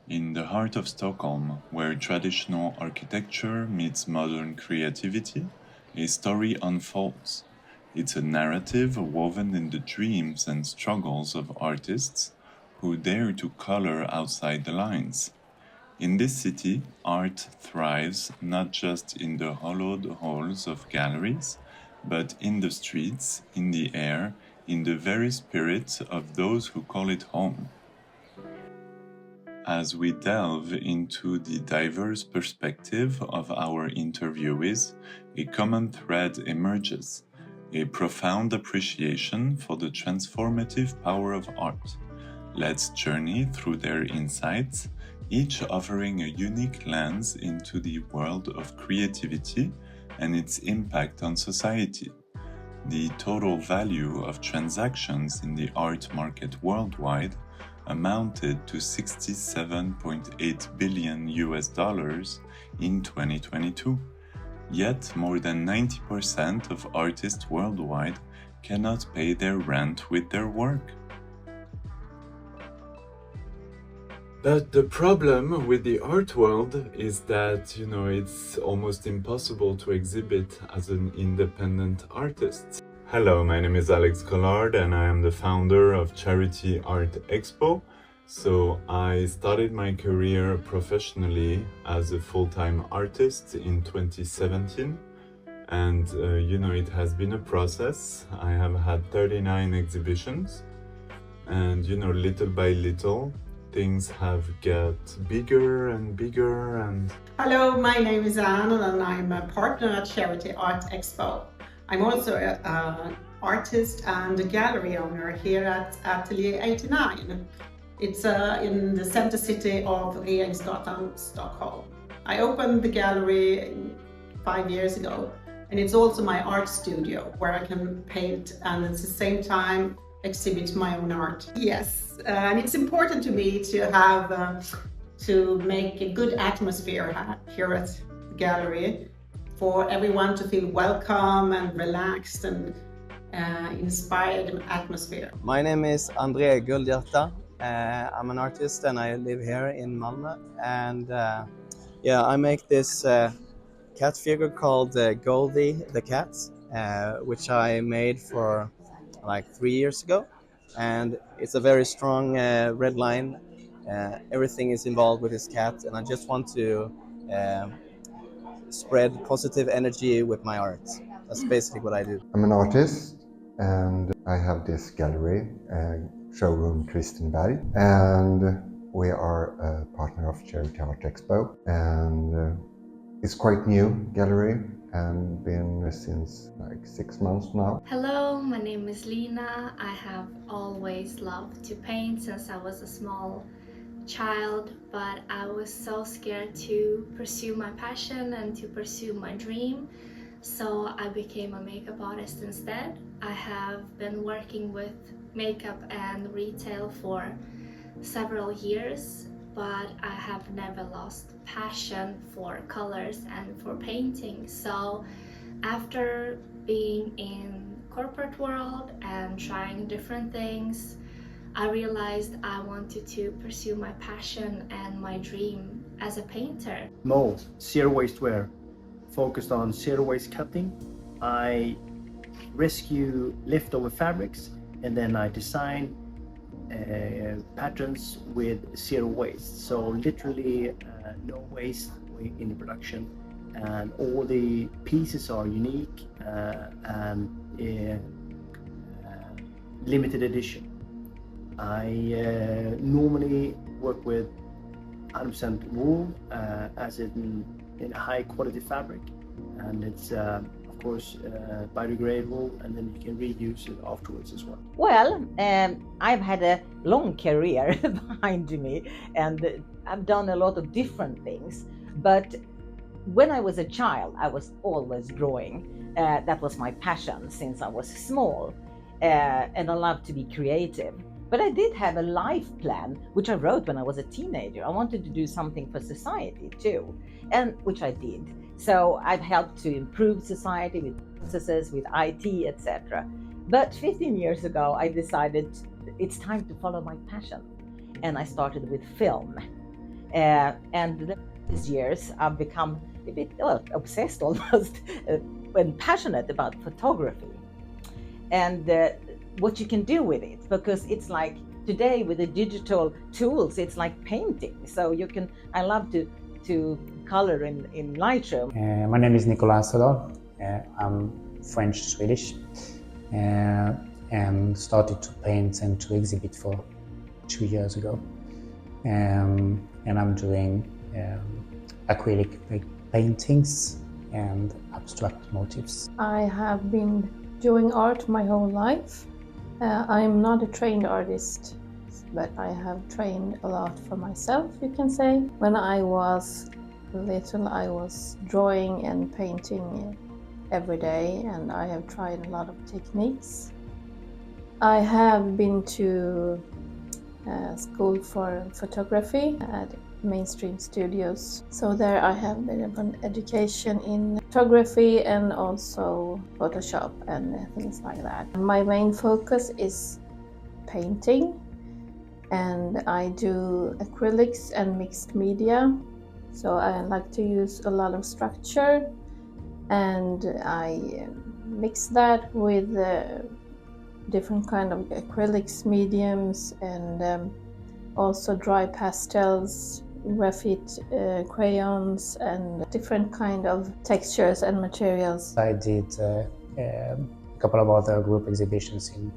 In the heart of Stockholm, where traditional architecture meets modern creativity, a story unfolds. It's a narrative woven in the dreams and struggles of artists who dare to color outside the lines. In this city, art thrives not just in the hollowed halls of galleries, but in the streets, in the air, in the very spirit of those who call it home. As we delve into the diverse perspective of our interviewees, a common thread emerges: a profound appreciation for the transformative power of art. Let's journey through their insights, each offering a unique lens into the world of creativity and its impact on society. The total value of transactions in the art market worldwide amounted to 67.8 billion US dollars in 2022. Yet more than 90% of artists worldwide cannot pay their rent with their work. But the problem with the art world is that, it's almost impossible to exhibit as an independent artist. Hello, my name is Alex Colard and I am the founder of Charity Art Expo. So I started my career professionally as a full-time artist in 2017. And, it has been a process. I have had 39 exhibitions and, little by little, things have got bigger and bigger and... Hello, my name is Anne and I'm a partner at Charity Art Expo. I'm also an artist and a gallery owner here at Atelier 89. It's in the center city of Regeringsgatan, Stockholm. I opened the gallery 5 years ago, and it's also my art studio where I can paint and at the same time exhibit my own art. Yes, and it's important to me to have to make a good atmosphere here at the gallery for everyone to feel welcome and relaxed and inspired atmosphere. My name is André Guldhjärta. I'm an artist and I live here in Malmö. And I make this cat figure called Goldie the cat, which I made for like 3 years ago. And it's a very strong red line. Everything is involved with this cat, and I just want to spread positive energy with my art. That's basically what I do. I'm an artist and I have this gallery, showroom Kristenberg, and we are a partner of Charity Art Expo, and it's quite new gallery and been since like 6 months now. Hello, my name is Lina. I have always loved to paint since I was a small child, but I was so scared to pursue my passion and to pursue my dream, so I became a makeup artist instead. I have been working with makeup and retail for several years, but I have never lost passion for colors and for painting. So after being in corporate world and trying different things, I realized I wanted to pursue my passion and my dream as a painter. Mold, zero waste wear, focused on zero waste cutting. I rescue leftover fabrics and then I design patterns with zero waste. So literally no waste in the production, and all the pieces are unique and limited edition. I normally work with 100% wool as in a high quality fabric, and it's of course biodegradable, and then you can reuse it afterwards as well. Well, I've had a long career behind me and I've done a lot of different things, but when I was a child I was always drawing. That was my passion since I was small, and I love to be creative. But I did have a life plan, which I wrote when I was a teenager. I wanted to do something for society too, and which I did. So I've helped to improve society with processes, with IT, etc. But 15 years ago, I decided it's time to follow my passion. And I started with film. And these years, I've become a bit obsessed almost and passionate about photography and what you can do with it, because it's like today with the digital tools, it's like painting. So I love to color in Lightroom. My name is Nicolas Sergel. I'm French-Swedish and started to paint and to exhibit for 2 years ago. And I'm doing acrylic paintings and abstract motifs. I have been doing art my whole life. I'm not a trained artist, but I have trained a lot for myself, you can say. When I was little, I was drawing and painting every day, and I have tried a lot of techniques. I have been to school for photography at mainstream studios. So there I have a bit of an education in photography and also Photoshop and things like that. My main focus is painting, and I do acrylics and mixed media. So I like to use a lot of structure, and I mix that with different kind of acrylics, mediums, and also dry pastels, graphite crayons, and different kind of textures and materials. I did a couple of other group exhibitions in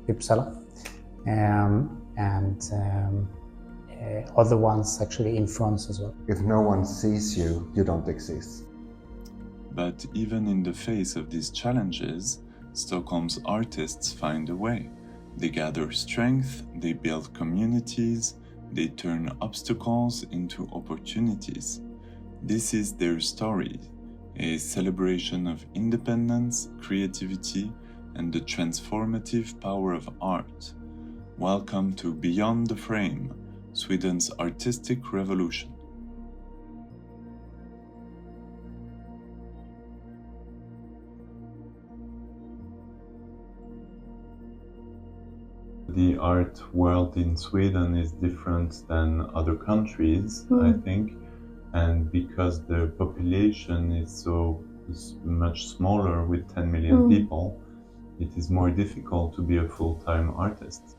Uppsala, and other ones actually in France as well. If no one sees you, you don't exist. But even in the face of these challenges, Stockholm's artists find a way. They gather strength, they build communities, they turn obstacles into opportunities. This is their story, a celebration of independence, creativity, and the transformative power of art. Welcome to Beyond the Frame, Sweden's artistic revolution. The art world in Sweden is different than other countries, I think, and because the population is so much smaller with 10 million people, it is more difficult to be a full-time artist.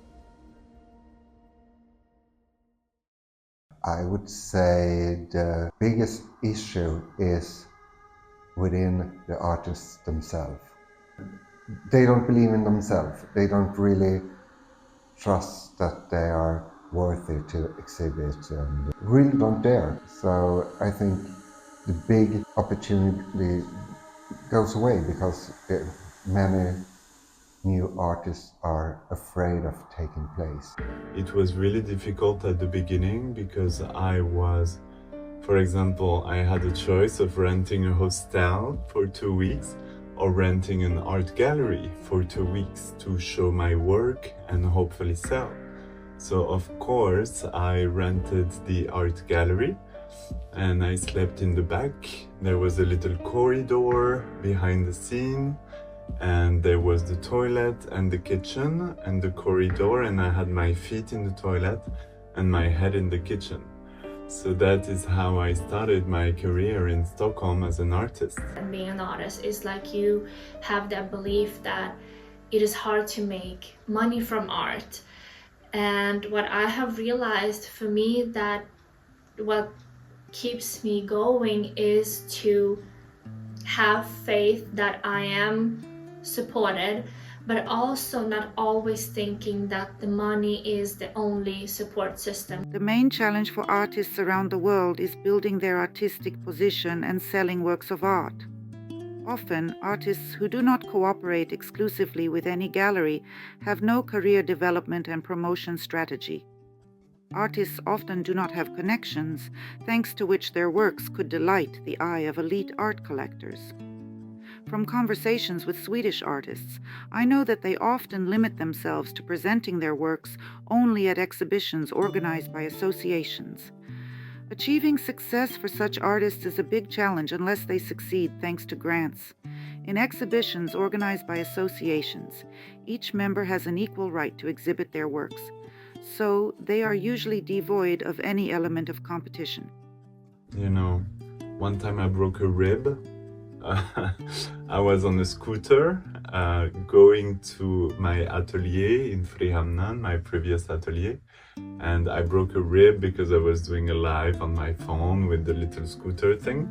I would say the biggest issue is within the artists themselves. They don't believe in themselves. They don't really trust that they are worthy to exhibit and really don't dare. So I think the big opportunity goes away because many new artists are afraid of taking place. It was really difficult at the beginning because for example, I had a choice of renting a hostel for 2 weeks or renting an art gallery for 2 weeks to show my work and hopefully sell. So of course I rented the art gallery and I slept in the back. There was a little corridor behind the scene, and there was the toilet and the kitchen and the corridor, and I had my feet in the toilet and my head in the kitchen. So that is how I started my career in Stockholm as an artist. And being an artist is like you have that belief that it is hard to make money from art. And what I have realized for me, that what keeps me going is to have faith that I am supported, but also not always thinking that the money is the only support system. The main challenge for artists around the world is building their artistic position and selling works of art. Often, artists who do not cooperate exclusively with any gallery have no career development and promotion strategy. Artists often do not have connections, thanks to which their works could delight the eye of elite art collectors. From conversations with Swedish artists, I know that they often limit themselves to presenting their works only at exhibitions organized by associations. Achieving success for such artists is a big challenge unless they succeed thanks to grants. In exhibitions organized by associations, each member has an equal right to exhibit their works. so they are usually devoid of any element of competition. You know, one time I broke a rib. I was on a scooter going to my atelier in Frihamnen, my previous atelier, and I broke a rib because I was doing a live on my phone with the little scooter thing,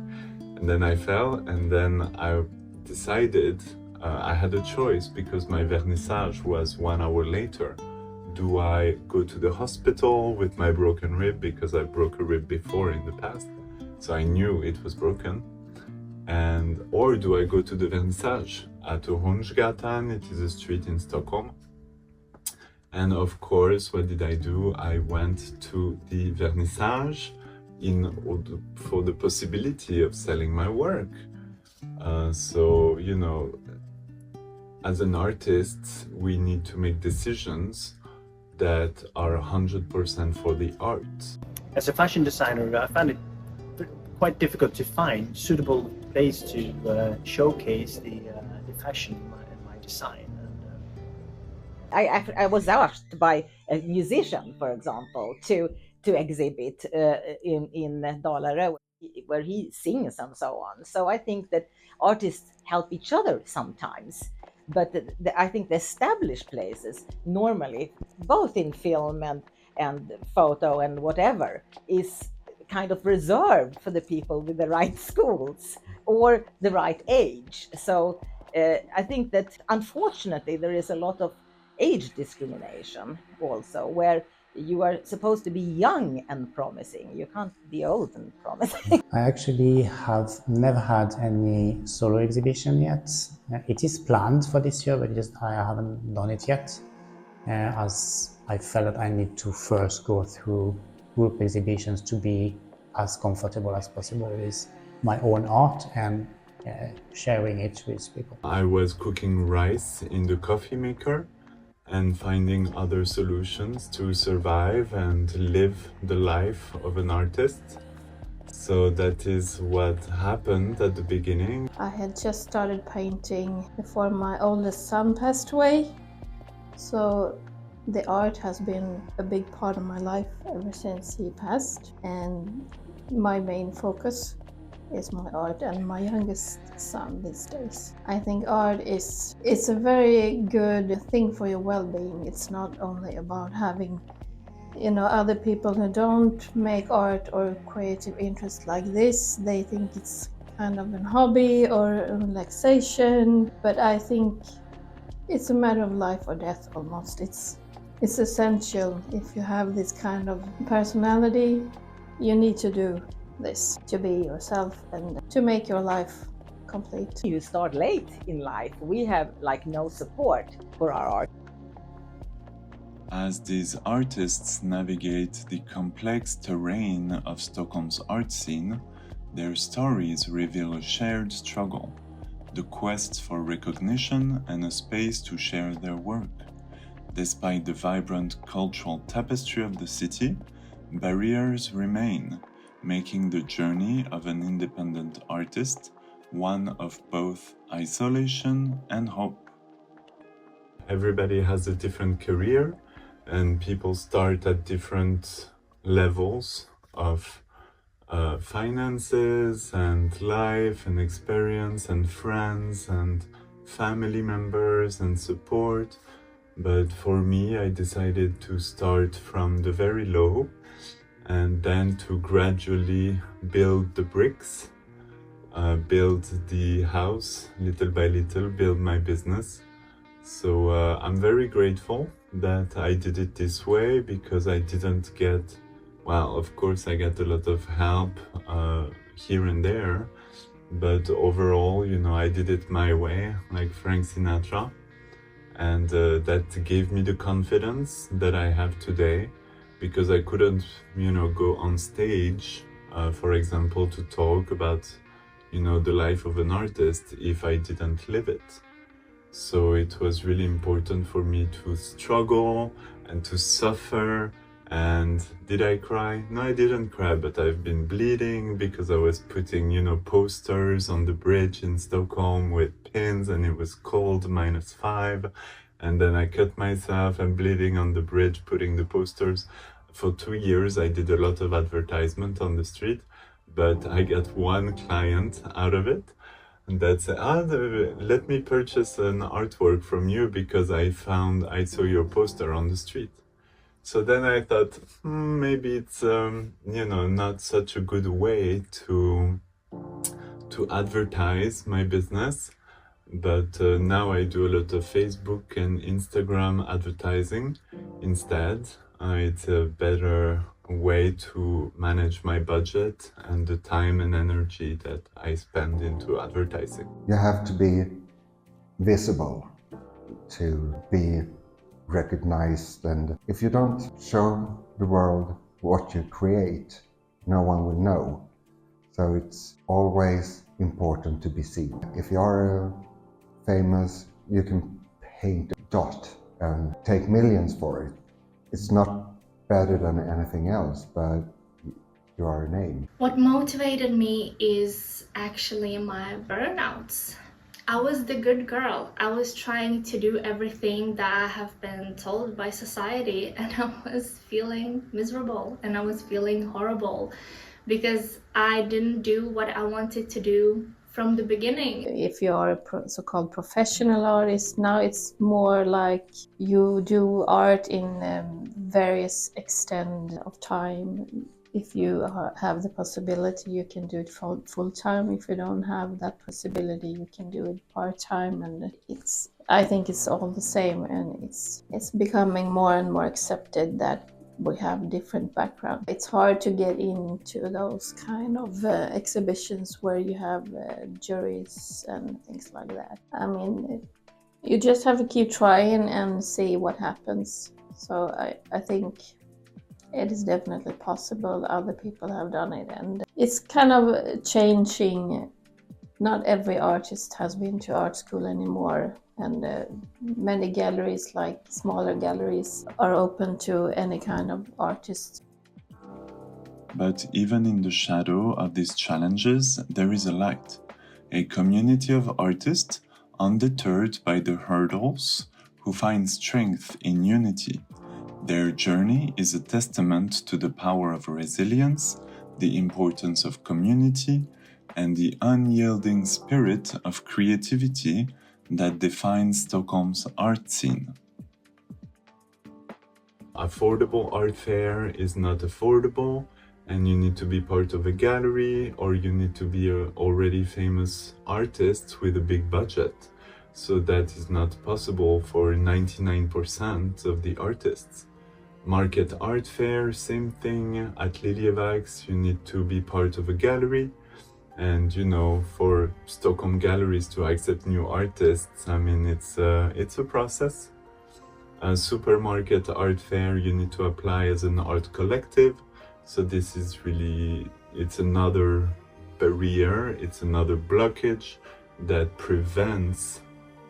and then I fell, and then I decided I had a choice because my vernissage was 1 hour later. Do I go to the hospital with my broken rib because I broke a rib before in the past, so I knew it was broken? Or do I go to the vernissage at Hornsgatan? It is a street in Stockholm. And of course, what did I do? I went to the vernissage for the possibility of selling my work. So, you know, as an artist, we need to make decisions that are 100% for the art. As a fashion designer, I found it quite difficult to find suitable place to showcase the fashion in my design. I was asked by a musician, for example, to exhibit in Dalarö, where he sings and so on. So I think that artists help each other sometimes. But I think the established places, normally, both in film and photo and whatever, is kind of reserved for the people with the right schools or the right age. So I think that unfortunately there is a lot of age discrimination also, where you are supposed to be young and promising. You can't be old and promising. I actually have never had any solo exhibition yet. It is planned for this year, but I haven't done it yet, as I felt that I need to first go through group exhibitions to be as comfortable as possible with my own art and sharing it with people. I was cooking rice in the coffee maker and finding other solutions to survive and live the life of an artist. So that is what happened at the beginning. I had just started painting before my oldest son passed away. So the art has been a big part of my life ever since he passed. And my main focus is my art and my youngest son these days. I think art is a very good thing for your well-being. It's not only about having, other people who don't make art or creative interests like this. They think it's kind of a hobby or a relaxation, but I think it's a matter of life or death almost. It's essential. If you have this kind of personality, you need to do this to be yourself and to make your life complete. You start late in life. We have no support for our art. As these artists navigate the complex terrain of Stockholm's art scene, their stories reveal a shared struggle, the quest for recognition and a space to share their work. Despite the vibrant cultural tapestry of the city, barriers remain, making the journey of an independent artist one of both isolation and hope. Everybody has a different career, and people start at different levels of finances and life and experience and friends and family members and support. But for me, I decided to start from the very low and then to gradually build the bricks, build the house little by little, build my business. So I'm very grateful that I did it this way, because I didn't get, well, of course I got a lot of help here and there, but overall, I did it my way, like Frank Sinatra, and that gave me the confidence that I have today, because I couldn't, go on stage, for example, to talk about, the life of an artist if I didn't live it. So it was really important for me to struggle and to suffer. And did I cry? No, I didn't cry, but I've been bleeding because I was putting, posters on the bridge in Stockholm with pins, and it was cold, -5. And then I cut myself, I'm bleeding on the bridge, putting the posters. For 2 years, I did a lot of advertisement on the street, but I got one client out of it. And that said, let me purchase an artwork from you because I saw your poster on the street. So then I thought, maybe it's, not such a good way to advertise my business. But now I do a lot of Facebook and Instagram advertising instead. It's a better way to manage my budget and the time and energy that I spend into advertising. You have to be visible to be recognized, and if you don't show the world what you create, no one will know. So it's always important to be seen. If you are famous, you can paint a dot and take millions for it. It's not better than anything else, but you are a name. What motivated me is actually my burnouts. I was the good girl. I was trying to do everything that I have been told by society, and I was feeling miserable and I was feeling horrible because I didn't do what I wanted to do from the beginning. If you are a so-called professional artist, now it's more like you do art in various extent of time. If you have the possibility, you can do it full-time. If you don't have that possibility, you can do it part-time. And I think it's all the same, and it's becoming more and more accepted that we have different backgrounds. It's hard to get into those kind of exhibitions where you have juries and things like that. I mean, you just have to keep trying and see what happens. So I think it is definitely possible. Other people have done it, and it's kind of changing. Not every artist has been to art school anymore, and many galleries, like smaller galleries, are open to any kind of artist. But even in the shadow of these challenges, there is a light, a community of artists undeterred by the hurdles, who find strength in unity. Their journey is a testament to the power of resilience, the importance of community, and the unyielding spirit of creativity that defines Stockholm's art scene. Affordable art fair is not affordable, and you need to be part of a gallery, or you need to be an already famous artist with a big budget. So that is not possible for 99% of the artists. Market art fair, same thing. At Liljevalchs, you need to be part of a gallery. And for Stockholm galleries to accept new artists, I mean, it's a process. A supermarket art fair, you need to apply as an art collective. So this is really, it's another barrier, it's another blockage that prevents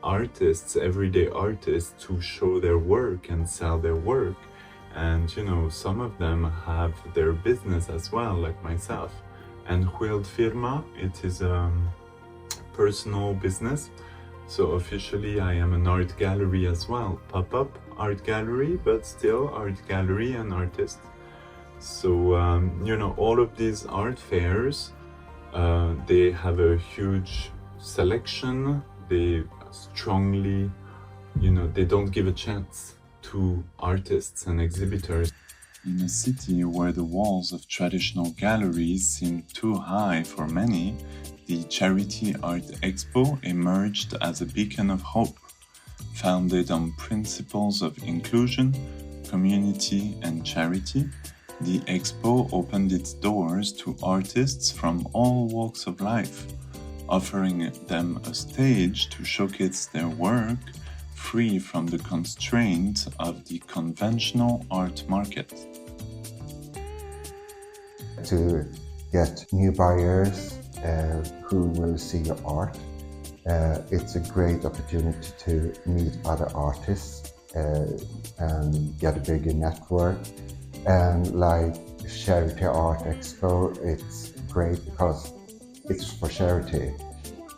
artists, everyday artists, to show their work and sell their work. And some of them have their business as well, like myself. And Skild Firma, it is a personal business. So officially I am an art gallery as well. Pop-up art gallery, but still art gallery and artist. So, all of these art fairs, they have a huge selection. They strongly, they don't give a chance to artists and exhibitors. In a city where the walls of traditional galleries seem too high for many, the Charity Art Expo emerged as a beacon of hope. Founded on principles of inclusion, community, and charity, the Expo opened its doors to artists from all walks of life, offering them a stage to showcase their work free from the constraints of the conventional art market. To get new buyers who will see your art, it's a great opportunity to meet other artists and get a bigger network. And like Charity Art Expo, it's great because it's for charity.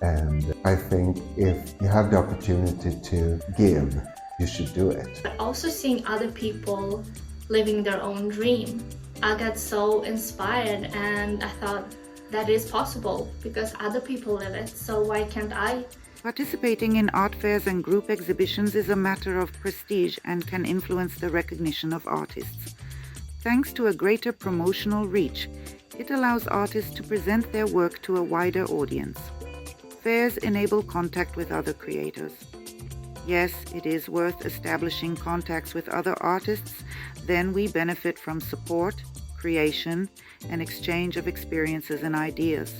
And I think if you have the opportunity to give You should do it. But also seeing other people living their own dream, I got so inspired, and I thought that is possible because other people live it, so why can't I? Participating in art fairs and group exhibitions is a matter of prestige and can influence the recognition of artists. Thanks to a greater promotional reach, it allows artists to present their work to a wider audience. Fairs enable contact with other creators. Yes, it is worth establishing contacts with other artists, then we benefit from support, creation, and exchange of experiences and ideas.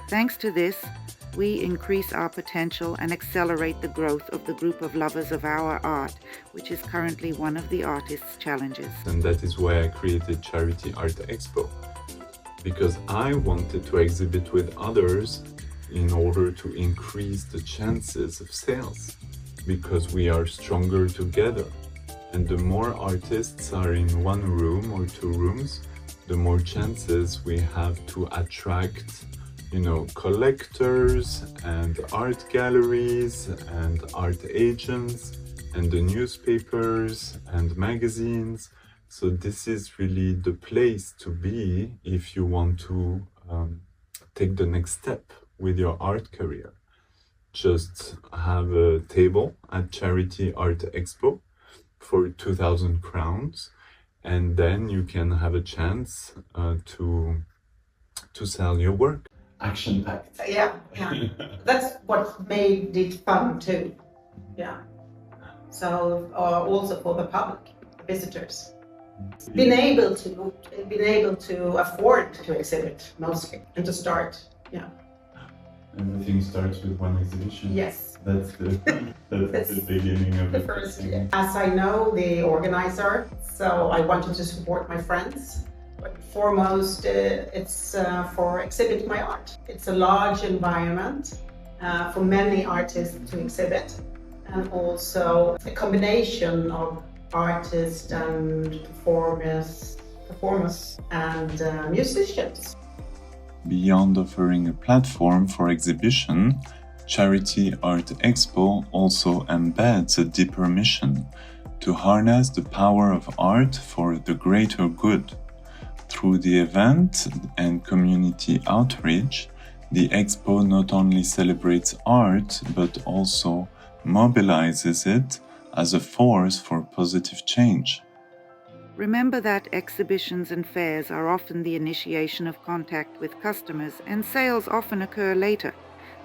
Thanks to this, we increase our potential and accelerate the growth of the group of lovers of our art, which is currently one of the artist's challenges. And that is why I created Charity Art Expo, because I wanted to exhibit with others in order to increase the chances of sales, because we are stronger together. And the more artists are in one room or two rooms, the more chances we have to attract, collectors and art galleries and art agents and the newspapers and magazines. So this is really the place to be if you want to take the next step with your art career. Just have a table at Charity Art Expo for 2,000 crowns, and then you can have a chance to sell your work. Action-packed. Yeah. That's what made it fun too. Yeah. So also for the public, visitors, being able to afford to exhibit mostly and to start. Yeah. Everything starts with one exhibition. Yes. That's the beginning of the first year. As I know the organizer, so I wanted to support my friends. But foremost, it's for exhibit my art. It's a large environment for many artists to exhibit, and also a combination of artists and performers and musicians. Beyond offering a platform for exhibition, Charity Art Expo also embeds a deeper mission to harness the power of art for the greater good. Through the event and community outreach, the Expo not only celebrates art but also mobilizes it as a force for positive change. Remember that exhibitions and fairs are often the initiation of contact with customers, and sales often occur later.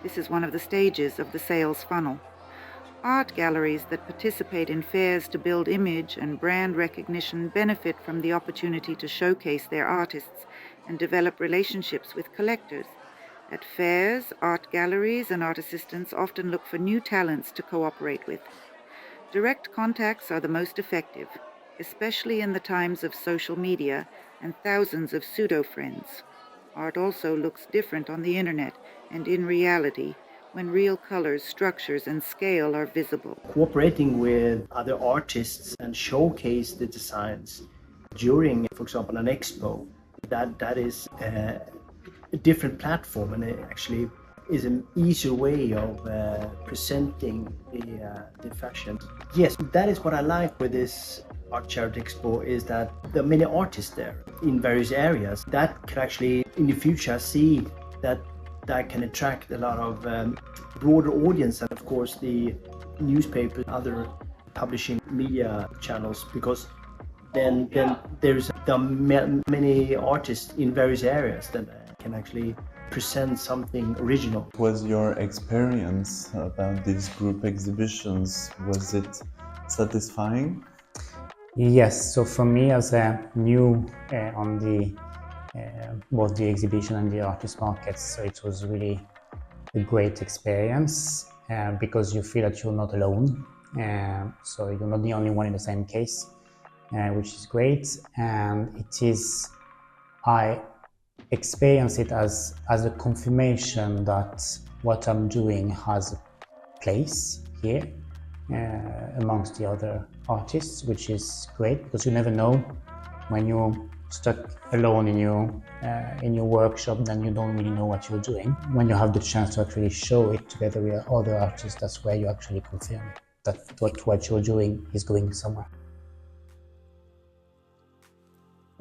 This is one of the stages of the sales funnel. Art galleries that participate in fairs to build image and brand recognition benefit from the opportunity to showcase their artists and develop relationships with collectors. At fairs, art galleries and art assistants often look for new talents to cooperate with. Direct contacts are the most effective, especially in the times of social media and thousands of pseudo-friends. Art also looks different on the internet and in reality, when real colors, structures, and scale are visible. Cooperating with other artists and showcase the designs during, for example, an expo, that is a different platform, and it actually is an easier way of presenting the fashion. Yes, that is what I like with this Art Charity Expo, is that there are many artists there in various areas that can actually in the future see that can attract a lot of broader audience, and of course the newspaper, other publishing media channels, because then there are many artists in various areas that can actually present something original. What was your experience about these group exhibitions? Was it satisfying? Yes, so for me as a new on the both the exhibition and the artist markets, so it was really a great experience because you feel that you're not alone, so you're not the only one in the same case, which is great. And I experience it as a confirmation that what I'm doing has a place here amongst the other artists, which is great, because you never know when you're stuck alone in your workshop, then you don't really know what you're doing. When you have the chance to actually show it together with other artists, that's where you actually confirm it. that what you're doing is going somewhere.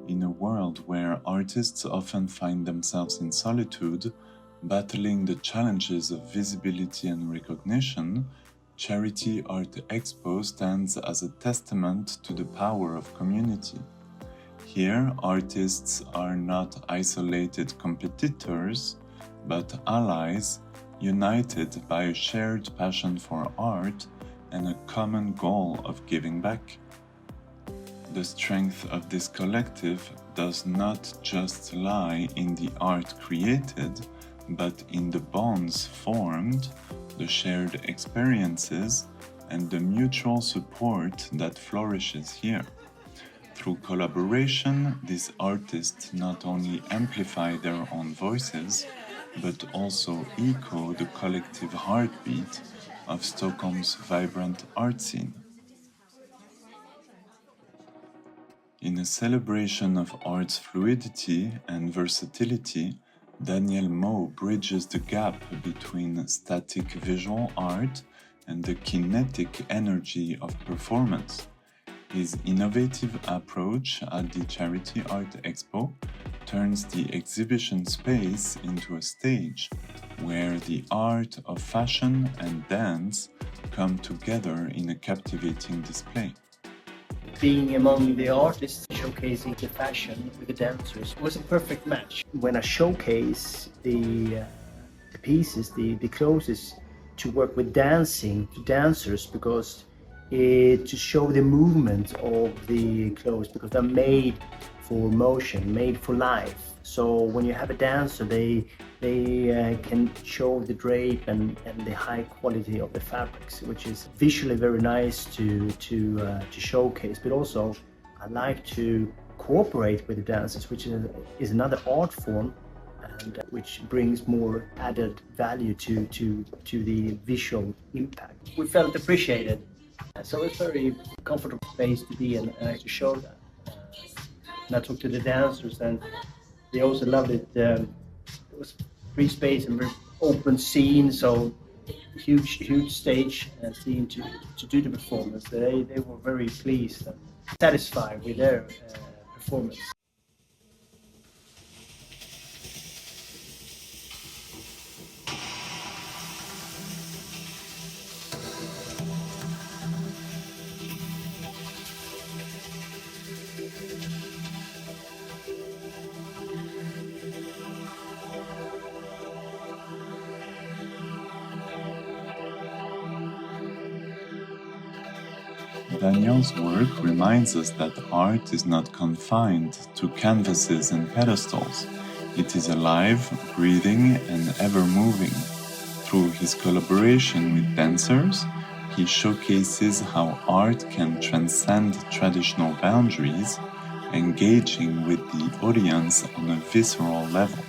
In a world where artists often find themselves in solitude, battling the challenges of visibility and recognition, Charity Art Expo stands as a testament to the power of community. Here, artists are not isolated competitors, but allies united by a shared passion for art and a common goal of giving back. The strength of this collective does not just lie in the art created, but in the bonds formed, the shared experiences, and the mutual support that flourishes here. Through collaboration, these artists not only amplify their own voices, but also echo the collective heartbeat of Stockholm's vibrant art scene. In a celebration of art's fluidity and versatility, Daniel Moe bridges the gap between static visual art and the kinetic energy of performance. His innovative approach at the Charity Art Expo turns the exhibition space into a stage where the art of fashion and dance come together in a captivating display. Being among the artists showcasing the fashion with the dancers was a perfect match. When I showcase the pieces, the clothes, to work with dancing to dancers, because to show the movement of the clothes, because they're made for motion, made for life. So when you have a dancer, they can show the drape and the high quality of the fabrics, which is visually very nice to showcase. But also, I like to cooperate with the dancers, which is another art form, and which brings more added value to the visual impact. We felt appreciated, so it's a very comfortable space to be in and to show that. And I talked to the dancers, and they also loved it. It was free space and very open scene, so huge stage and scene to do the performance. They were very pleased and satisfied with their performance. Daniel's work reminds us that art is not confined to canvases and pedestals. It is alive, breathing, and ever-moving. Through his collaboration with dancers, he showcases how art can transcend traditional boundaries, engaging with the audience on a visceral level.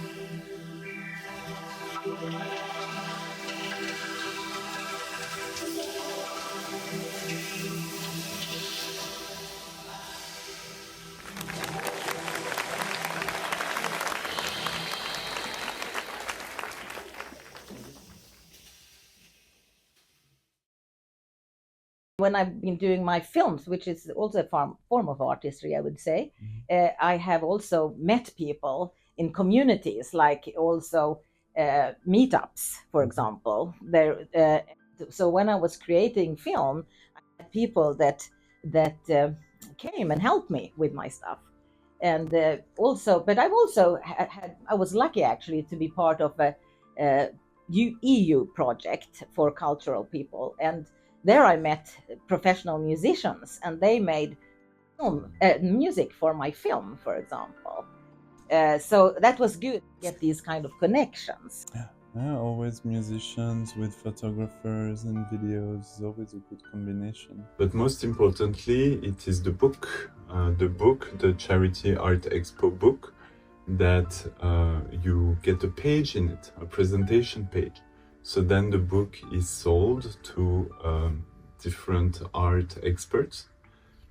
When I've been doing my films, which is also a form of artistry, I would say, I have also met people in communities, like also meetups, for example. So when I was creating film, I had people that came and helped me with my stuff. And but I've also I was lucky actually to be part of a EU project for cultural people, and there I met professional musicians, and they made music for my film, for example. So that was good to get these kind of connections. Yeah, always musicians with photographers and videos is always a good combination. But most importantly, it is the book, the Charity Art Expo book, that you get a page in it, a presentation page. So then the book is sold to different art experts,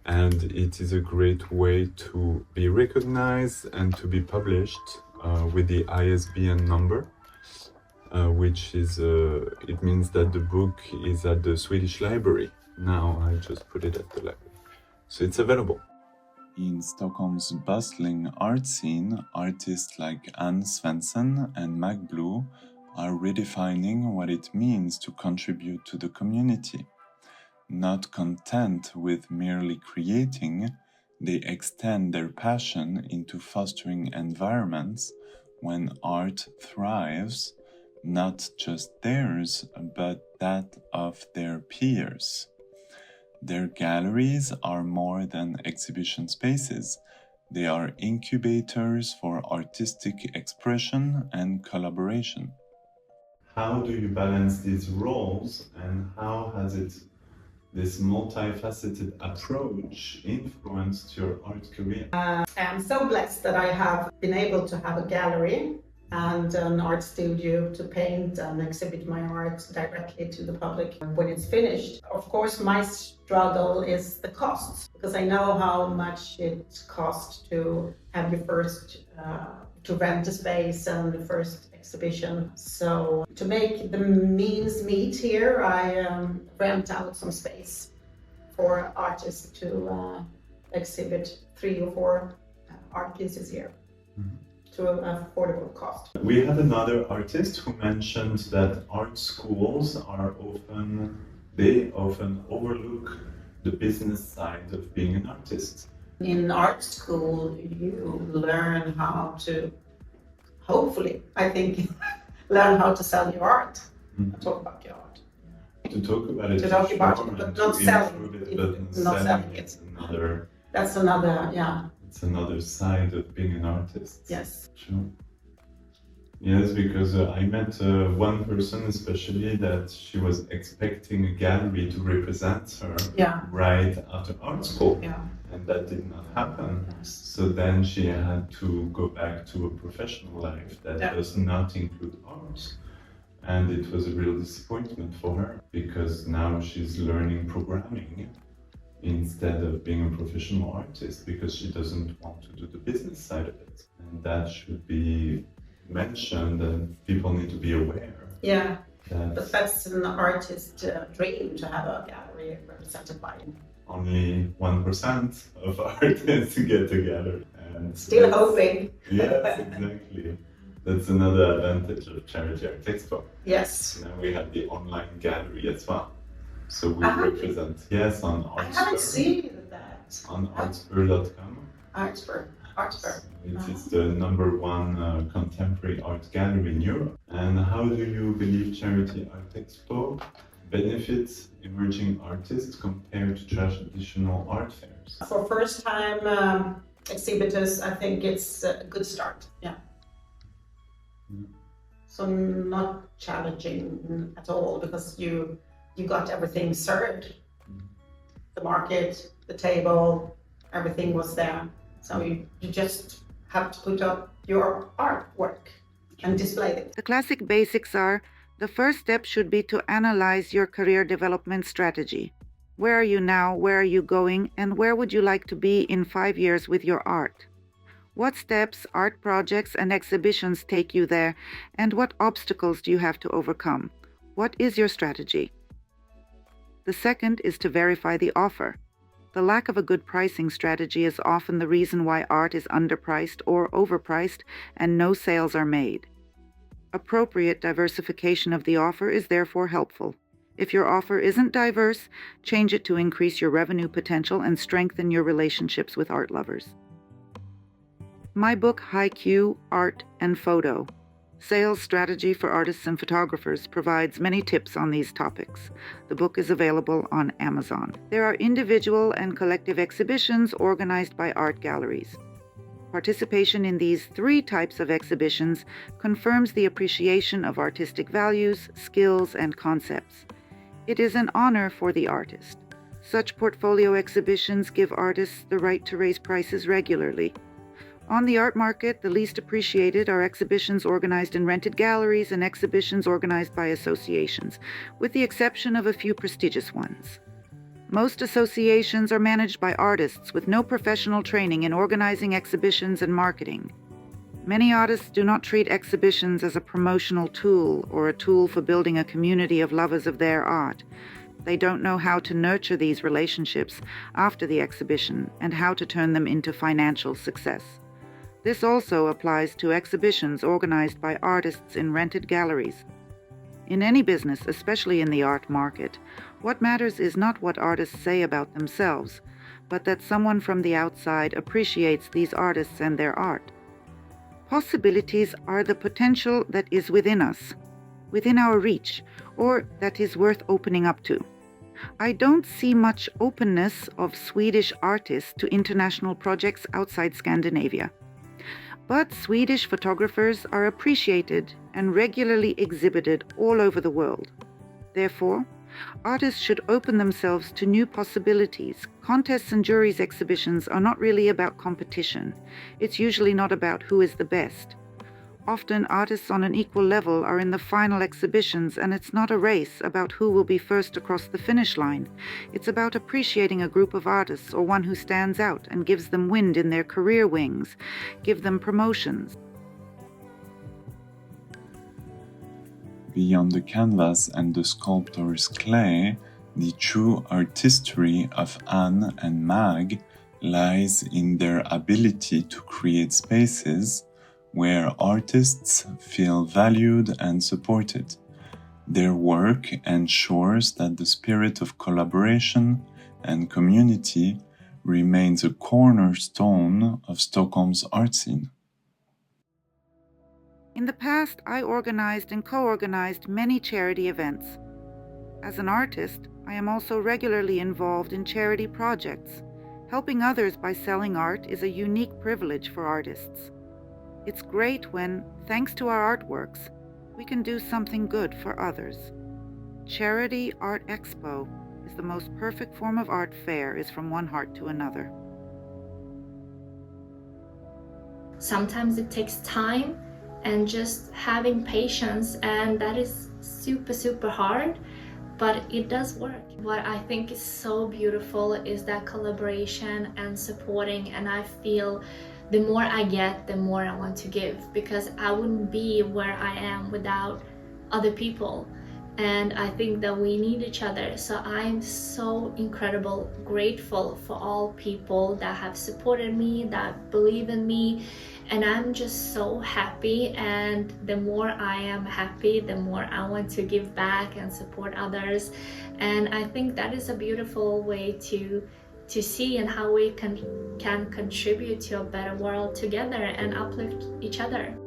and it is a great way to be recognized and to be published with the ISBN number, which is it means that the book is at the Swedish Library, Now I just put it at the library. So it's available. In Stockholm's bustling art scene, artists like Anne Svensson and Mac Blue are redefining what it means to contribute to the community. Not content with merely creating, they extend their passion into fostering environments when art thrives, not just theirs, but that of their peers. Their galleries are more than exhibition spaces. They are incubators for artistic expression and collaboration. How do you balance these roles, and how has this multifaceted approach influenced your art career? I'm so blessed that I have been able to have a gallery and an art studio to paint and exhibit my art directly to the public when it's finished. Of course, my struggle is the costs, because I know how much it costs to have your first, to rent a space and the first exhibition. So to make the means meet here, I rent out some space for artists to exhibit 3 or 4 art pieces here. Mm-hmm. To an affordable cost. We had another artist who mentioned that art schools are often overlook the business side of being an artist. In art school, you learn how to, hopefully, I think, learn how to sell your art. Mm-hmm. Talk about your art. To talk about it. To talk about it, but not selling it. Not selling it. That's another, yeah. It's another side of being an artist. Yes. Sure. Yes, because I met one person especially that she was expecting a gallery to represent her right after art school. Yeah. And that did not happen. Yes. So then she had to go back to a professional life that does not include art. And it was a real disappointment for her, because now she's learning programming instead of being a professional artist, because she doesn't want to do the business side of it. And that should be mentioned, and people need to be aware. Yeah, but that's an artist's dream, to have a gallery represented by him. Only 1% of artists get a gallery. And still hoping. Yes, exactly. That's another advantage of Charity Art Expo. Yes. Now we have the online gallery as well. So we represent, yes, on Artspur. I haven't seen that. On artspur.com. Artspur. It is the #1 contemporary art gallery in Europe. And how do you believe Charity Art Expo benefits emerging artists compared to traditional art fairs? For first-time exhibitors, I think it's a good start. Yeah. So not challenging at all, because you got everything served. The market, the table, everything was there. So you just have to put up your artwork and display it. The classic basics are: the first step should be to analyze your career development strategy. Where are you now? Where are you going? And where would you like to be in 5 years with your art? What steps, art projects, and exhibitions take you there? And what obstacles do you have to overcome? What is your strategy? The second is to verify the offer. The lack of a good pricing strategy is often the reason why art is underpriced or overpriced and no sales are made. Appropriate diversification of the offer is therefore helpful. If your offer isn't diverse, change it to increase your revenue potential and strengthen your relationships with art lovers. My book, High Q, Art and Photo, Sales Strategy for Artists and Photographers, provides many tips on these topics. The book is available on Amazon. There are individual and collective exhibitions organized by art galleries. Participation in these 3 types of exhibitions confirms the appreciation of artistic values, skills, and concepts. It is an honor for the artist. Such portfolio exhibitions give artists the right to raise prices regularly. On the art market, the least appreciated are exhibitions organized in rented galleries and exhibitions organized by associations, with the exception of a few prestigious ones. Most associations are managed by artists with no professional training in organizing exhibitions and marketing. Many artists do not treat exhibitions as a promotional tool or a tool for building a community of lovers of their art. they don't know how to nurture these relationships after the exhibition and how to turn them into financial success. This also applies to exhibitions organized by artists in rented galleries. In any business, especially in the art market, what matters is not what artists say about themselves, but that someone from the outside appreciates these artists and their art. Possibilities are the potential that is within us, within our reach, or that is worth opening up to. I don't see much openness of Swedish artists to international projects outside Scandinavia. But Swedish photographers are appreciated and regularly exhibited all over the world. Therefore, artists should open themselves to new possibilities. Contests and juries exhibitions are not really about competition. It's usually not about who is the best. Often artists on an equal level are in the final exhibitions, and it's not a race about who will be first across the finish line. It's about appreciating a group of artists or one who stands out and gives them wind in their career wings, give them promotions. Beyond the canvas and the sculptor's clay, the true artistry of Anne and Mag lies in their ability to create spaces where artists feel valued and supported. Their work ensures that the spirit of collaboration and community remains a cornerstone of Stockholm's art scene. In the past, I organized and co-organized many charity events. As an artist, I am also regularly involved in charity projects. Helping others by selling art is a unique privilege for artists. It's great when, thanks to our artworks, we can do something good for others. Charity Art Expo is the most perfect form of art fair, is from one heart to another. Sometimes it takes time and just having patience, and that is super hard, but it does work. What I think is so beautiful is that collaboration and supporting, and I feel the more I get, the more I want to give, because I wouldn't be where I am without other people. And I think that we need each other. So I'm so incredibly grateful for all people that have supported me, that believe in me. And I'm just so happy. And the more I am happy, the more I want to give back and support others. And I think that is a beautiful way to see and how we can contribute to a better world together and uplift each other.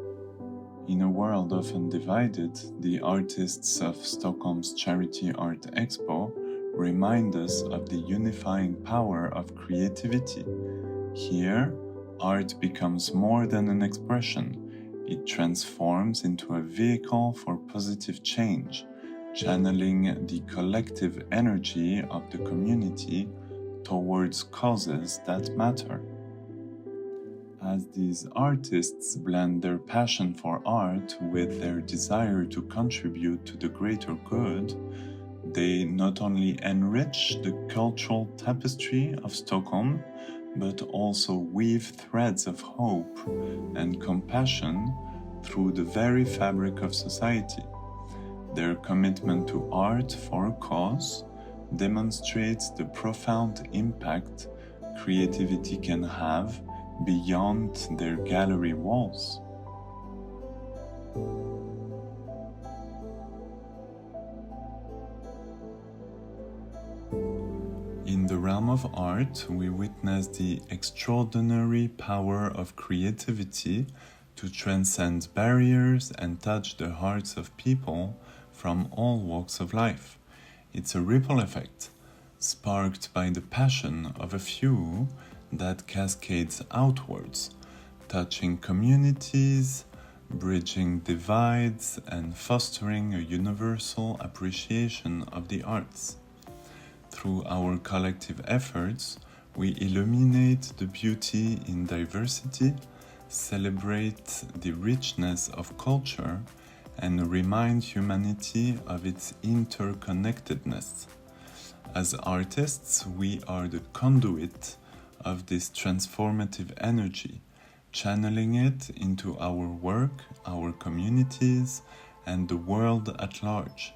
In a world often divided, the artists of Stockholm's Charity Art Expo remind us of the unifying power of creativity. Here, art becomes more than an expression. It transforms into a vehicle for positive change, channeling the collective energy of the community towards causes that matter. As these artists blend their passion for art with their desire to contribute to the greater good, they not only enrich the cultural tapestry of Stockholm, but also weave threads of hope and compassion through the very fabric of society. Their commitment to art for a cause demonstrates the profound impact creativity can have beyond their gallery walls. In the realm of art, we witness the extraordinary power of creativity to transcend barriers and touch the hearts of people from all walks of life. It's a ripple effect, sparked by the passion of a few that cascades outwards, touching communities, bridging divides, and fostering a universal appreciation of the arts. Through our collective efforts, we illuminate the beauty in diversity, celebrate the richness of culture, and remind humanity of its interconnectedness. As artists, we are the conduit of this transformative energy, channeling it into our work, our communities, and the world at large.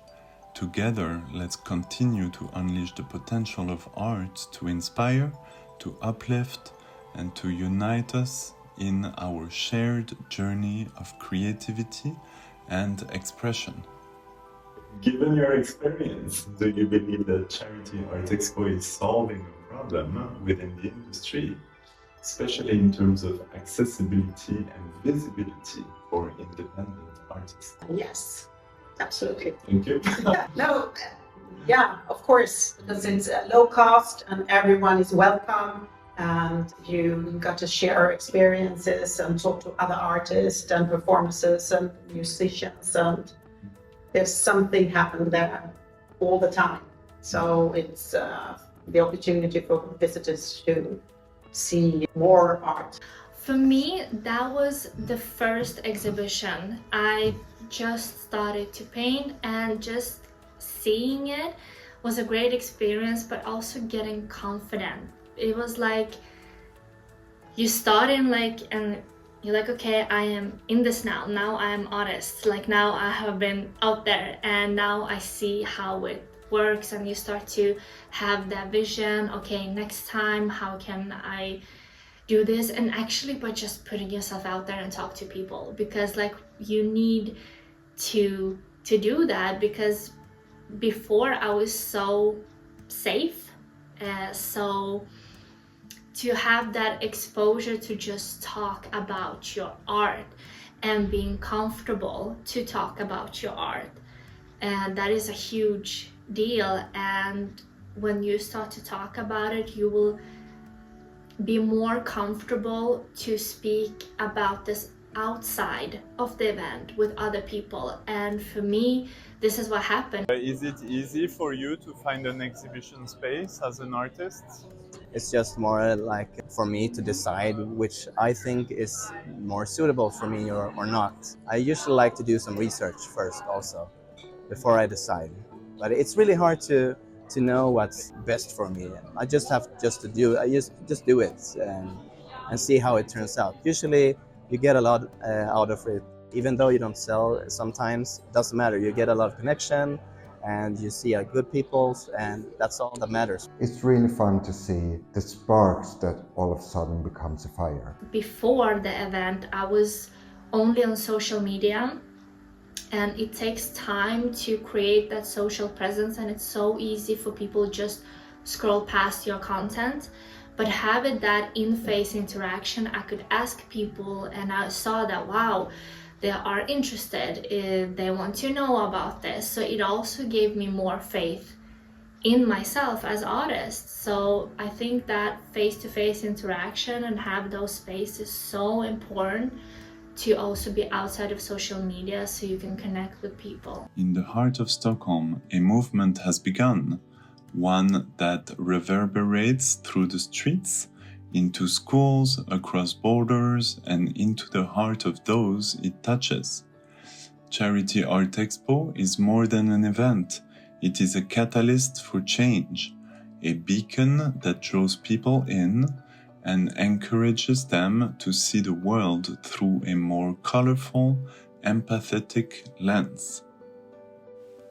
Together, let's continue to unleash the potential of art to inspire, to uplift, and to unite us in our shared journey of creativity and expression. Given your experience, do you believe that Charity Art Expo is solving a problem within the industry, especially in terms of accessibility and visibility for independent artists? Yes, absolutely. Thank you. No, yeah, of course, because it's low cost and everyone is welcome, and you got to share experiences and talk to other artists and performances and musicians, and there's something happening there all the time. So it's the opportunity for visitors to see more art. For me, that was the first exhibition. I just started to paint, and just seeing it was a great experience, but also getting confident. It was like you start in and you're like, okay, I am in this now. Now I am artist. Like now I have been out there and now I see how it works, and you start to have that vision. Okay, next time, how can I do this? And actually by just putting yourself out there and talk to people, because like you need to do that, because before I was so safe, so to have that exposure to just talk about your art and being comfortable to talk about your art, and that is a huge deal. And when you start to talk about it, you will be more comfortable to speak about this outside of the event with other people. And for me, this is what happened. Is it easy for you to find an exhibition space as an artist? It's just more like for me to decide which I think is more suitable for me or not. I usually like to do some research first also, before I decide. But it's really hard to know what's best for me. I just have to do. I just do it and see how it turns out. Usually you get a lot out of it, even though you don't sell. Sometimes it doesn't matter. You get a lot of connection, and you see good people, and that's all that matters. It's really fun to see the sparks that all of a sudden becomes a fire. Before the event, I was only on social media, and it takes time to create that social presence, and it's so easy for people just scroll past your content. But having that in-face interaction, I could ask people, and I saw that, wow, they are interested, they want to know about this. So it also gave me more faith in myself as an artist. So I think that face-to-face interaction and have those spaces so important to also be outside of social media so you can connect with people. In the heart of Stockholm, a movement has begun, one that reverberates through the streets, into schools, across borders, and into the heart of those it touches. Charity Art Expo is more than an event. It is a catalyst for change, a beacon that draws people in and encourages them to see the world through a more colorful, empathetic lens.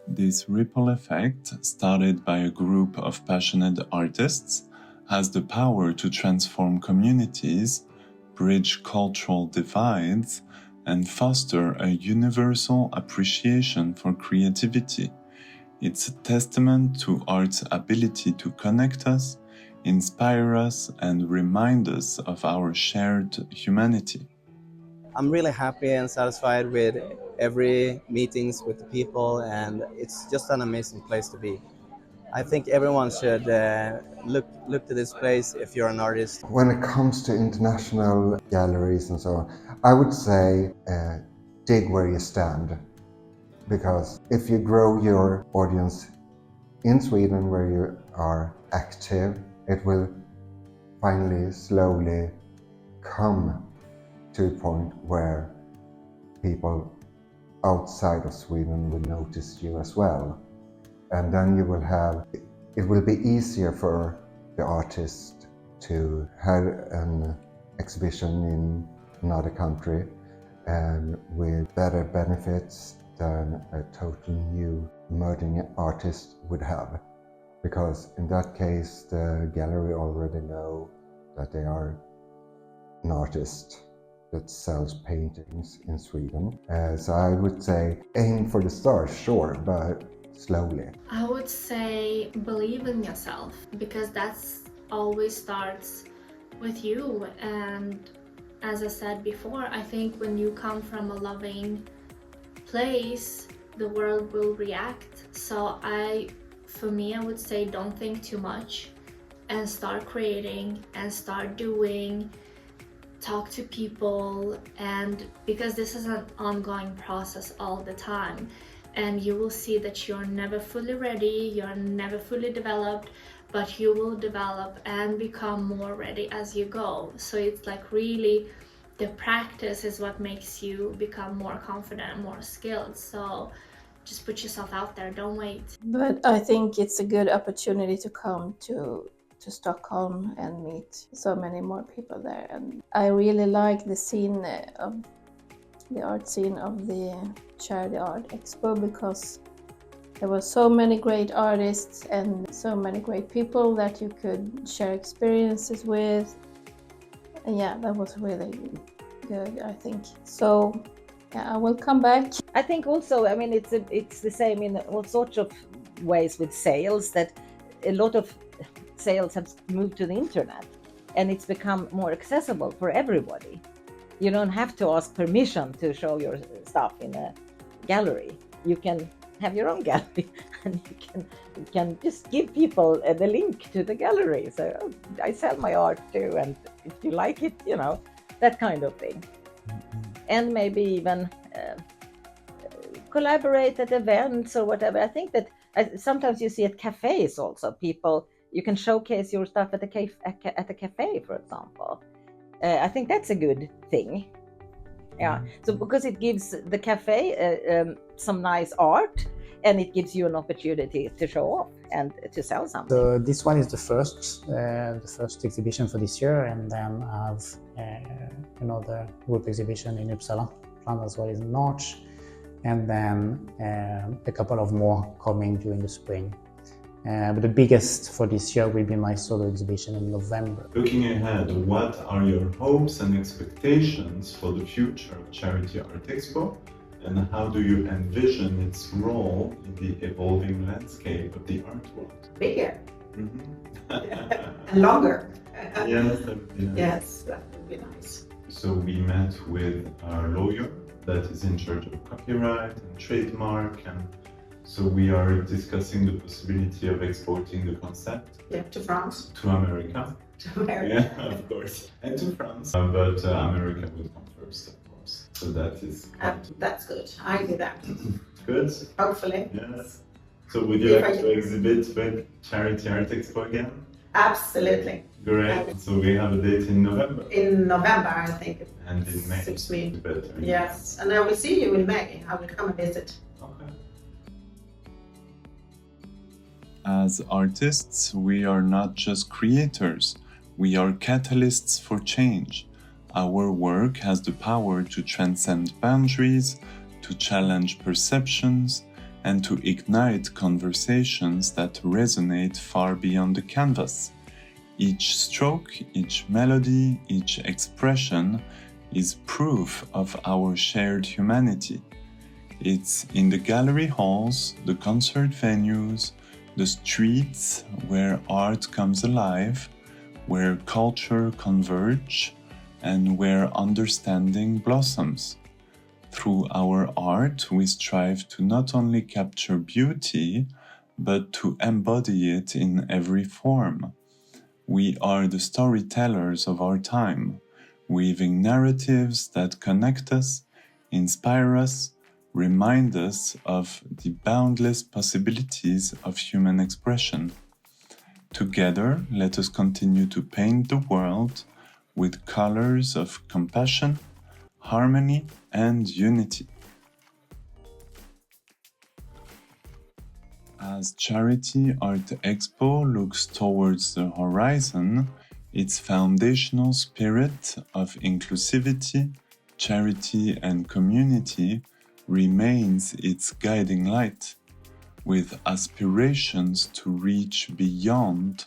This ripple effect, started by a group of passionate artists, has the power to transform communities, bridge cultural divides, and foster a universal appreciation for creativity. It's a testament to art's ability to connect us, inspire us, and remind us of our shared humanity. I'm really happy and satisfied with every meetings with the people, and it's just an amazing place to be. I think everyone should look to this place if you're an artist. When it comes to international galleries and so on, I would say dig where you stand, because if you grow your audience in Sweden where you are active, it will finally slowly come to a point where people outside of Sweden will notice you as well. And then it will be easier for the artist to have an exhibition in another country and with better benefits than a total new emerging artist would have, because in that case the gallery already know that they are an artist that sells paintings in Sweden. So I would say aim for the stars, sure, but slowly. I would say believe in yourself, because that's always starts with you. And as I said before, I think when you come from a loving place, the world will react. So for me, I would say don't think too much and start creating and start doing. Talk to people, and because this is an ongoing process all the time, and you will see that you're never fully ready, you're never fully developed, but you will develop and become more ready as you go. So it's like really the practice is what makes you become more confident and more skilled. So just put yourself out there, don't wait. But I think it's a good opportunity to come to Stockholm and meet so many more people there. And I really like the scene of the art scene of the Charity Art Expo, because there were so many great artists and so many great people that you could share experiences with. And yeah, that was really good, I think. So yeah, I will come back. I think also, I mean, it's the same in all sorts of ways with sales, that a lot of sales have moved to the internet, and it's become more accessible for everybody. You don't have to ask permission to show your stuff in a gallery. You can have your own gallery, and you can just give people the link to the gallery. So I sell my art too, and if you like it, that kind of thing. And maybe even collaborate at events or whatever. I think that sometimes you see at cafes also, people, you can showcase your stuff at a cafe, for example. I think that's a good thing. Yeah. So because it gives the cafe some nice art, and it gives you an opportunity to show off and to sell something. So this one is the first exhibition for this year, and then I have another group exhibition in Uppsala, planned as well in March, and then a couple of more coming during the spring. But the biggest for this year will be my solo exhibition in November. Looking ahead, what are your hopes and expectations for the future of Charity Art Expo, and how do you envision its role in the evolving landscape of the art world? Bigger. Mm-hmm. And longer. Yes, that would be nice. Yes, that would be nice. So we met with our lawyer that is in charge of copyright and trademark, and so we are discussing the possibility of exporting the concept. Yeah, to France. To America. To America. Yeah, of course. And to France. But America would come first, of course. So that is that's good. I do that. good. Hopefully. Yes. So would you like to exhibit with Charity Art Expo again? Absolutely. Great. So we have a date in November. In November, I think. And in May. Suits me. Better. Yes. And I will see you in May. I will come and visit. Okay. As artists, we are not just creators, we are catalysts for change. Our work has the power to transcend boundaries, to challenge perceptions, and to ignite conversations that resonate far beyond the canvas. Each stroke, each melody, each expression is proof of our shared humanity. It's in the gallery halls, the concert venues, the streets where art comes alive, where culture converge, and where understanding blossoms. Through our art, we strive to not only capture beauty, but to embody it in every form. We are the storytellers of our time, weaving narratives that connect us, inspire us, remind us of the boundless possibilities of human expression. Together, let us continue to paint the world with colors of compassion, harmony, and unity. As Charity Art Expo looks towards the horizon, its foundational spirit of inclusivity, charity, and community remains its guiding light. with aspirations to reach beyond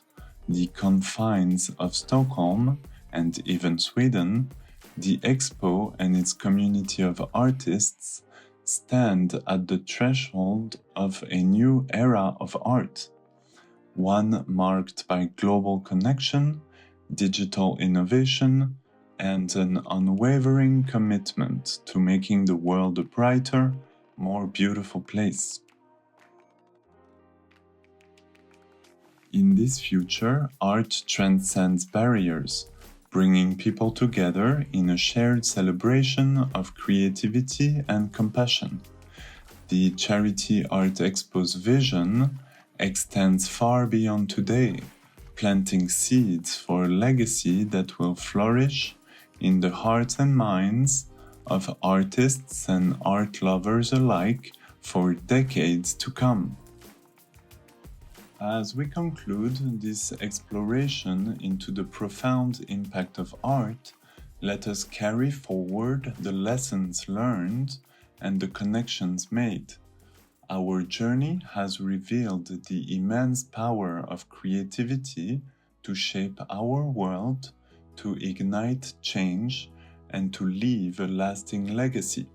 the confines of Stockholm and even Sweden, the Expo and its community of artists stand at the threshold of a new era of art, one marked by global connection, digital innovation, and an unwavering commitment to making the world a brighter, more beautiful place. In this future, art transcends barriers, bringing people together in a shared celebration of creativity and compassion. The Charity Art Expo's vision extends far beyond today, planting seeds for a legacy that will flourish in the hearts and minds of artists and art lovers alike for decades to come. As we conclude this exploration into the profound impact of art, let us carry forward the lessons learned and the connections made. Our journey has revealed the immense power of creativity to shape our world, to ignite change, and to leave a lasting legacy.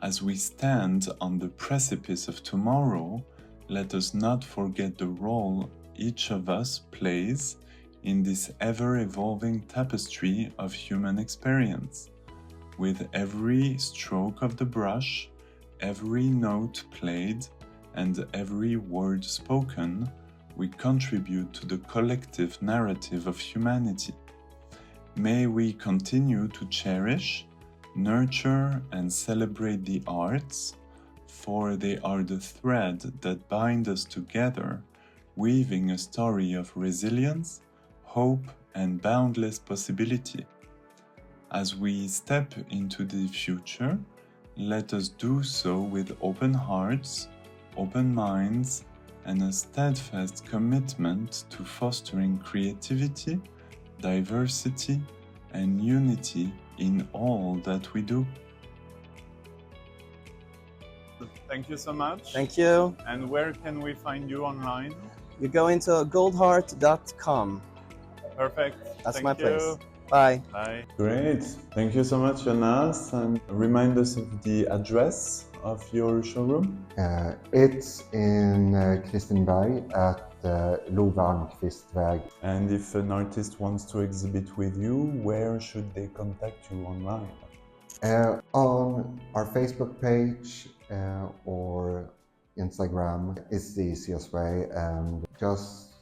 As we stand on the precipice of tomorrow, let us not forget the role each of us plays in this ever-evolving tapestry of human experience. With every stroke of the brush, every note played, and every word spoken, we contribute to the collective narrative of humanity. May we continue to cherish, nurture, and celebrate the arts, for they are the thread that bind us together, weaving a story of resilience, hope, and boundless possibility. As we step into the future, let us do so with open hearts, open minds, and a steadfast commitment to fostering creativity, diversity, and unity in all that we do. Thank you so much. Thank you. And where can we find you online? You go into goldheart.com. Perfect. That's Thank my you. place. Bye. Bye. Great. Thank you so much, Jonas. And remind us of the address of your showroom. It's in Kristineberg at Love Almqvistväg. And if an artist wants to exhibit with you, where should they contact you online? On our Facebook page or Instagram is the easiest way, and just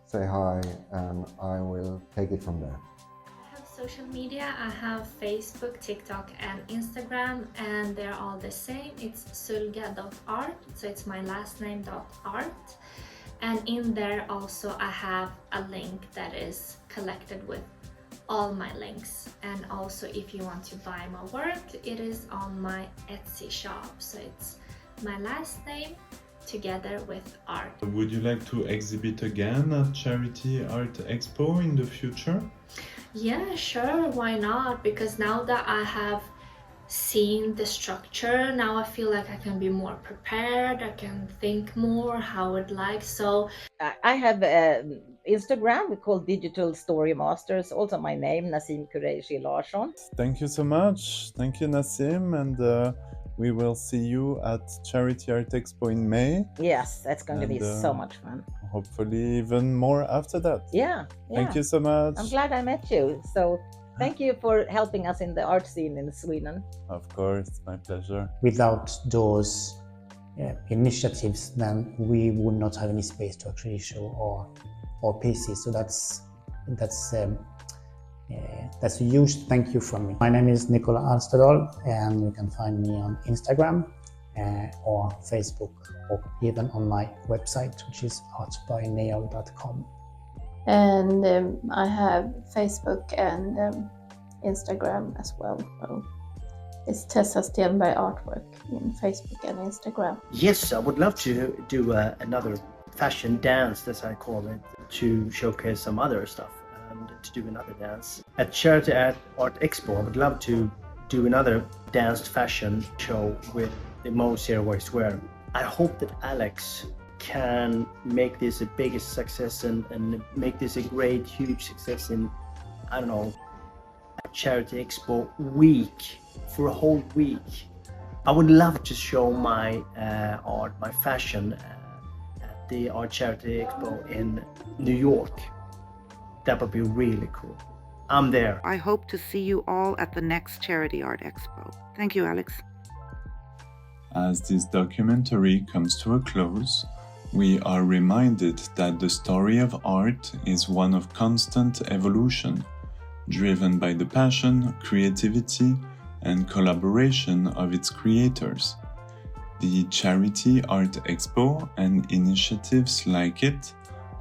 say hi and I will take it from there. I have social media. I have Facebook, TikTok, and Instagram, and they're all the same. It's sulga.art, so it's my last name .art. And in there also I have a link that is collected with all my links. And also if you want to buy my work, it is on my Etsy shop. So it's my last name together with art. Would you like to exhibit again at Charity Art Expo in the future? Yeah, sure, why not? Because now that I have seen the structure, now I feel like I can be more prepared, I can think more how I'd like. So I have Instagram, we call Digital Story Masters, also my name, Nasim Qureshi Larsson. Thank you so much. Thank you, Nasim. And we will see you at Charity Art Expo in May. Yes, that's going to be so much fun. Hopefully even more after that. Yeah. Thank you so much. I'm glad I met you. So thank you for helping us in the art scene in Sweden. Of course, my pleasure. Without those initiatives, then we would not have any space to actually show our pieces. So that's a huge thank you from me. My name is Nicola Alsterdal, and you can find me on Instagram or Facebook, or even on my website, which is artbyneo.com. And I have Facebook and Instagram as well. So it's Tessa Stenberg Artwork in Facebook and Instagram. Yes, I would love to do another fashion dance, as I call it, to showcase some other stuff and to do another dance. At Charity Art Expo, I would love to do another danced fashion show with the Mo Zero Waste Wear I hope that Alex can make this a biggest success and make this a great, huge success in, I don't know, a Charity Expo week, for a whole week. I would love to show my art, my fashion at the Art Charity Expo in New York. That would be really cool. I'm there. I hope to see you all at the next Charity Art Expo. Thank you, Alex. As this documentary comes to a close, we are reminded that the story of art is one of constant evolution, driven by the passion, creativity, and collaboration of its creators. The Charity Art Expo and initiatives like it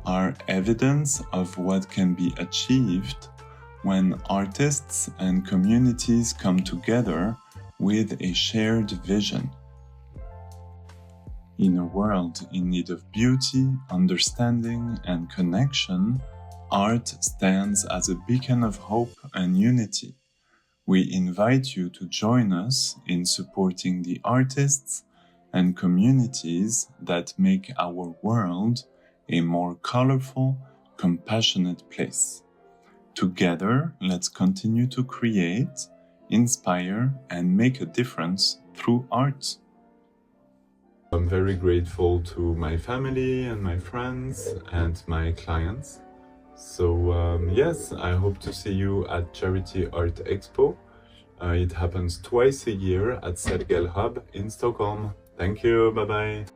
are evidence of what can be achieved when artists and communities come together with a shared vision. In a world in need of beauty, understanding, and connection, art stands as a beacon of hope and unity. We invite you to join us in supporting the artists and communities that make our world a more colorful, compassionate place. Together, let's continue to create, inspire, and make a difference through art. I'm very grateful to my family and my friends and my clients. So yes, I hope to see you at Charity Art Expo. It happens twice a year at Sergel Hub in Stockholm. Thank you, bye-bye.